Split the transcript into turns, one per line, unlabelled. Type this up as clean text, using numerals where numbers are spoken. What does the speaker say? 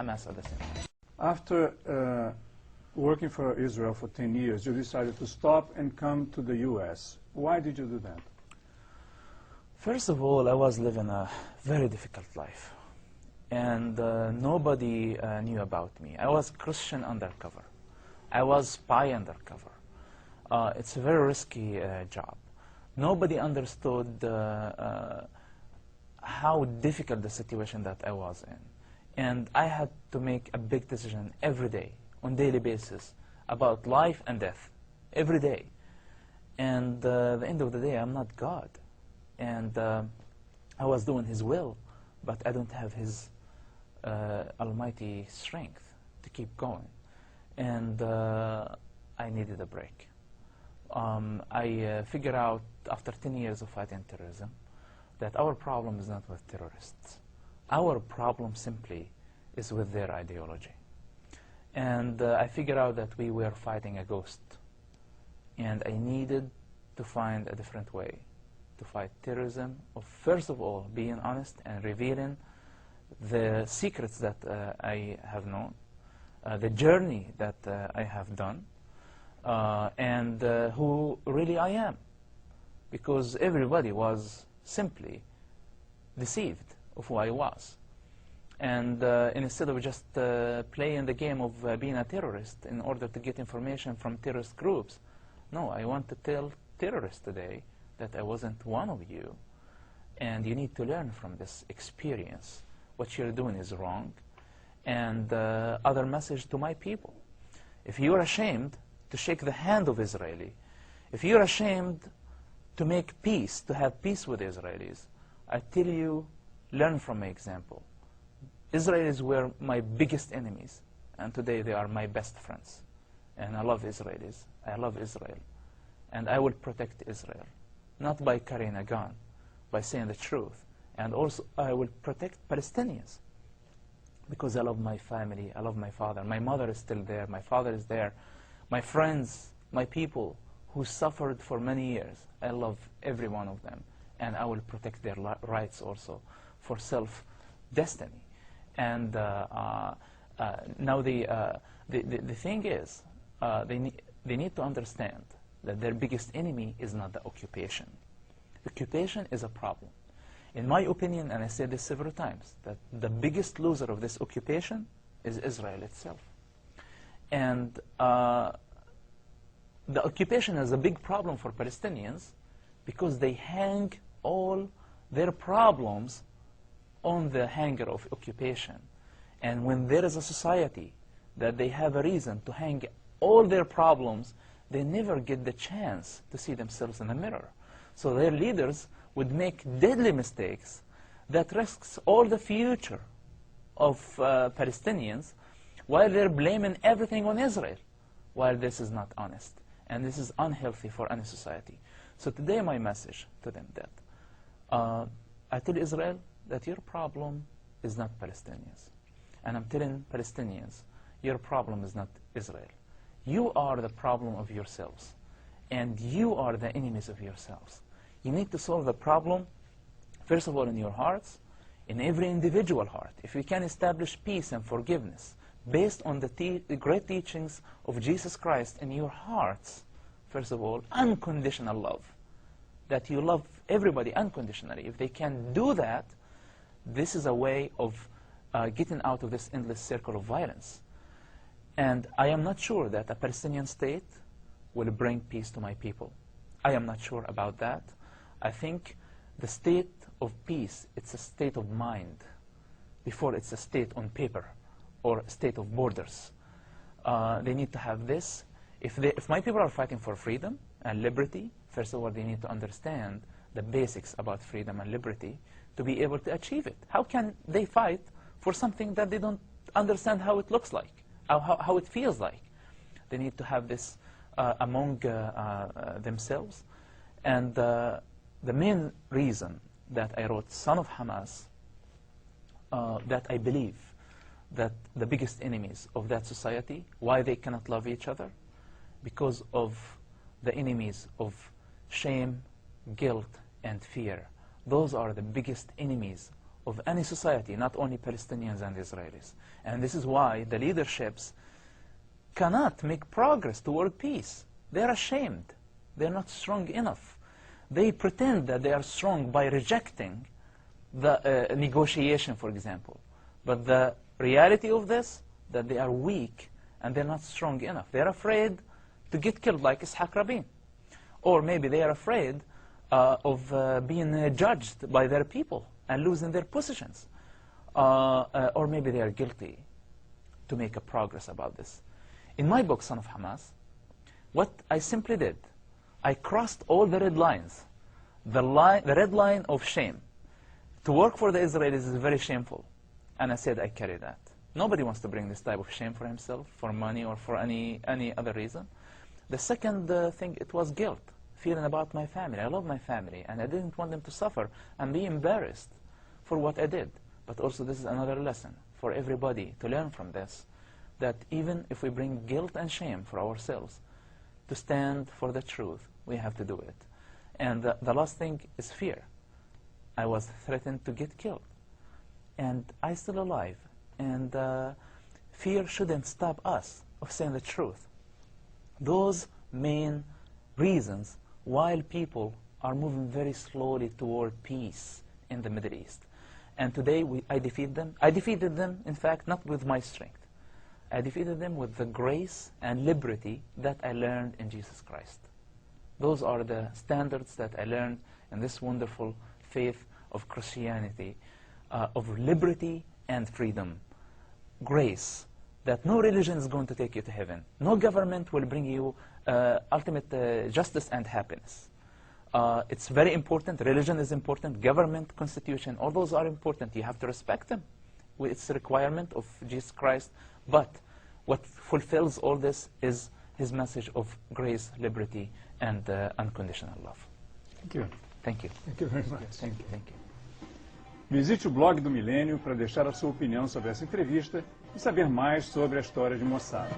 Hamas at the same time.
After working for Israel for 10 years, you decided to stop and come to the U.S. Why did you do that?
First of all, I was living a very difficult life, and nobody knew about me. I was Christian undercover. I was spy undercover. It's a very risky job. Nobody understood how difficult the situation that I was in. And I had to make a big decision every day, on daily basis, about life and death, every day. And at the end of the day, I'm not God. And I was doing His will, but I don't have His almighty strength to keep going. And I needed a break. I figured out, after 10 years of fighting terrorism, that our problem is not with terrorists. Our problem simply is with their ideology. And I figured out that we were fighting a ghost. And I needed to find a different way to fight terrorism, of first of all being honest and revealing the secrets that I have known, the journey that I have done, and who really I am. Because everybody was simply deceived of who I was. And instead of just playing the game of being a terrorist in order to get information from terrorist groups, no, I want to tell terrorists today that I wasn't one of you, and you need to learn from this experience. What you're doing is wrong. And other message to my people: if you're ashamed to shake the hand of Israeli, if you're ashamed to make peace, to have peace with Israelis, I tell you, learn from my example. Israelis were my biggest enemies, and today they are my best friends. And I love Israelis. I love Israel. And I will protect Israel, not by carrying a gun, by saying the truth. And also I will protect Palestinians, because I love my family, I love my father. My mother is still there, my father is there. My friends, my people who suffered for many years, I love every one of them. And I will protect their rights also for self-destiny. And now the thing is, they need to understand that their biggest enemy is not the occupation. Occupation is a problem. In my opinion, and I said this several times, that the biggest loser of this occupation is Israel itself. And the occupation is a big problem for Palestinians because they hang all their problems on the hanger of occupation. And when there is a society that they have a reason to hang all their problems, they never get the chance to see themselves in the mirror. So their leaders would make deadly mistakes that risks all the future of Palestinians, while they're blaming everything on Israel, while this is not honest. And this is unhealthy for any society. So today my message to them that I tell Israel that your problem is not Palestinians. And I'm telling Palestinians, your problem is not Israel. You are the problem of yourselves. And you are the enemies of yourselves. You need to solve the problem, first of all, in your hearts, in every individual heart. If we can establish peace and forgiveness based on the great teachings of Jesus Christ in your hearts, first of all, unconditional love, that you love everybody unconditionally. If they can do that, this is a way of getting out of this endless circle of violence. And I am not sure that a Palestinian state will bring peace to my people. I am not sure about that. I think the state of peace, it's a state of mind before it's a state on paper or a state of borders. They need to have this. If my people are fighting for freedom and liberty, first of all, they need to understand the basics about freedom and liberty to be able to achieve it. How can they fight for something that they don't understand how it looks like, how it feels like? They need to have this among themselves. And the main reason that I wrote Son of Hamas, that I believe that the biggest enemies of that society, why they cannot love each other, because of the enemies of shame, guilt, and fear. Those are the biggest enemies of any society, not only Palestinians and Israelis. And this is why the leaderships cannot make progress toward peace. They're ashamed. They're not strong enough. They pretend that they are strong by rejecting the negotiation, for example. But the reality of this, that they are weak and they're not strong enough. They're afraid to get killed like Ishaq Rabin. Or maybe they are afraid of being judged by their people and losing their positions. Or maybe they are guilty to make a progress about this. In my book, Son of Hamas, what I simply did, I crossed all the red lines. The red line of shame. To work for the Israelis is very shameful. And I said I carry that. Nobody wants to bring this type of shame for himself, for money, or for any other reason. The second thing, it was guilt, feeling about my family. I love my family, and I didn't want them to suffer and be embarrassed for what I did. But also this is another lesson for everybody to learn from this, that even if we bring guilt and shame for ourselves, to stand for the truth, we have to do it. And the last thing is fear. I was threatened to get killed. And I'm still alive. And fear shouldn't stop us of saying the truth. Those main reasons why people are moving very slowly toward peace in the Middle East. And today I defeat them. I defeated them, in fact, not with my strength. I defeated them with the grace and liberty that I learned in Jesus Christ. Those are the standards that I learned in this wonderful faith of Christianity, of liberty and freedom. Grace, that no religion is going to take you to heaven. No government will bring you ultimate justice and happiness. It's very important. Religion is important. Government, constitution, all those are important. You have to respect them. It's a requirement of Jesus Christ. But what fulfills all this is his message of grace, liberty, and unconditional love.
Thank you.
Thank you.
Thank you very much.
Thank you. Thank you.
Visite o blog do Milênio para deixar a sua opinião sobre essa entrevista e saber mais sobre a história de Mosab.